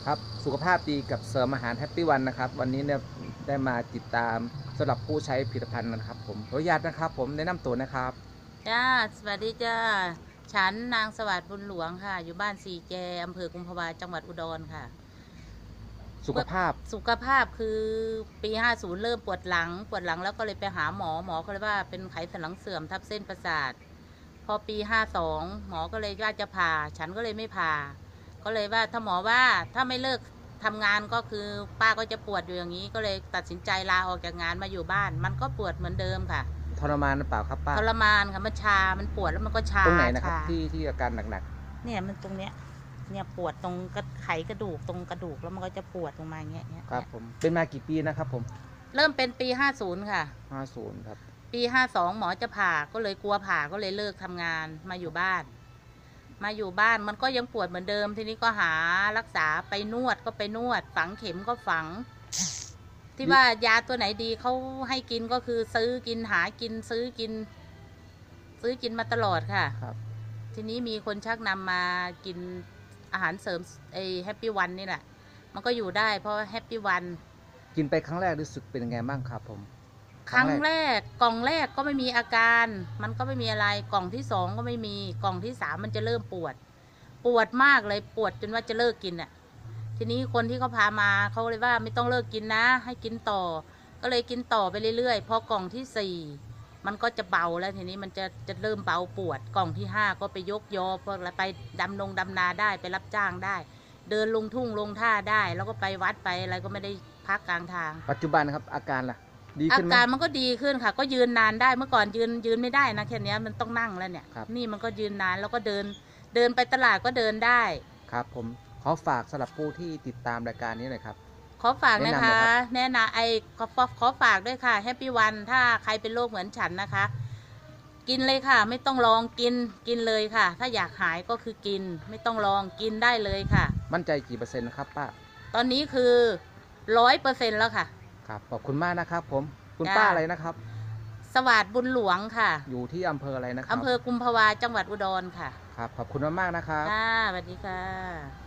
ครับสุขภาพดีกับเสริมอาหารแฮปปี้วันนะครับวันนี้เนี่ยได้มาติดตามสำหรับผู้ใช้ผลิตภัณฑ์นะครับผมขออนุญาตนะครับผมแนะนำตัวนะครับจ้าสวัสดีจ้าฉันนางสวัสดิ์บุญหลวงค่ะอยู่บ้านสีแจอำเภอกุมภาวาจังหวัดอุดรค่ะเมื่อสุขภาพสุขภาพคือปี50เริ่มปวดหลังแล้วก็เลยไปหาหมอก็เลยว่าเป็นไขสันหลังเสื่อมทับเส้นประสาทพอปี52หมอก็เลยว่าจะผ่าฉันก็เลยไม่ผ่าก็เลยว่าถ้าหมอว่าถ้าไม่เลิกทำงานก็คือป้าก็จะปวดอยู่อย่างนี้ก็เลยตัดสินใจลาออกจากงานมาอยู่บ้านมันก็ปวดเหมือนเดิมค่ะทรมานหรือเปล่าครับป้าทรมานค่ะมันชามันปวดแล้วมันก็ชาตรงไหนนะครับชา ที่อาการหนักเนี่ยมันตรงเนี้ยเนี่ยปวดตรงไขกระดูกตรงกระดูกแล้วมันก็จะปวดลงมาอย่างเงี้ยๆครับผมเป็นมากี่ปีนะครับผมเริ่มเป็นปี50ค่ะ50ครับปี52หมอจะผ่าก็เลยกลัวผ่าก็เลยเลิกทำงานมาอยู่บ้านมันก็ยังปวดเหมือนเดิมทีนี้ก็หารักษาไปนวดก็ไปนวดฝังเข็มก็ฝังที่ว่ายาตัวไหนดีเขาให้กินก็คือซื้อกินหากินซื้อกินมาตลอดค่ะครับทีนี้มีคนชักนำมากินอาหารเสริมไอแฮปปี้วันนี่แหละมันก็อยู่ได้เพราะแฮปปี้วันกินไปครั้งแรกรู้สึกเป็นยังไงบ้างครับผมครั้งแรกกล่องแรกก็ไม่มีอาการมันก็ไม่มีอะไรกล่องที่2ก็ไม่มีกล่องที่3มันจะเริ่มปวดมากเลยปวดจนว่าจะเลิกกินอ่ะทีนี้คนที่เขาพามาเขาเลยว่าไม่ต้องเลิกกินนะให้กินต่อก็เลยกินต่อไปเรื่อยๆพอกล่องที่4มันก็จะเบาแล้วทีนี้มันจะเริ่มเบาปวดกล่องที่5ก็ไปยกยอพวกอะไรไปดำนาได้ไปรับจ้างได้เดินลงทุ่งลงท่าได้แล้วก็ไปวัดไปอะไรก็ไม่ได้พักกลางทางปัจจุบันนะครับอาการล่ะดีอาขึ้นไหมการมันก็ดีขึ้นค่ะก็ยืนนานได้เมื่อก่อนยืนไม่ได้นะแค่นี้มันต้องนั่งแล้วเนี่ยครับนี่มันก็ยืนนานแล้วก็เดินไปตลาดก็เดินได้ครับผมขอฝากสำหรับผู้ที่ติดตามรายการนี้หน่อยครับขอฝากแนะนำเลยนะคะครับแน่นะขอฝากด้วยค่ะแฮปปี้วันถ้าใครเป็นโรคเหมือนฉันนะคะกินเลยค่ะไม่ต้องลองกินเลยค่ะถ้าอยากหายก็คือกินไม่ต้องลองกินได้เลยค่ะมั่นใจกี่เปอร์เซ็นต์นะครับป้า ตอนนี้คือ100%แล้วค่ะครับขอบคุณมากนะครับผมคุณจ้าป้าอะไรนะครับสวัสดิ์บุญหลวงค่ะอยู่ที่อำเภออะไรนะครับอำเภอกุมภาวาจังหวัดอุดรค่ะครับขอบคุณมากๆนะครับค่ะสวัสดีค่ะ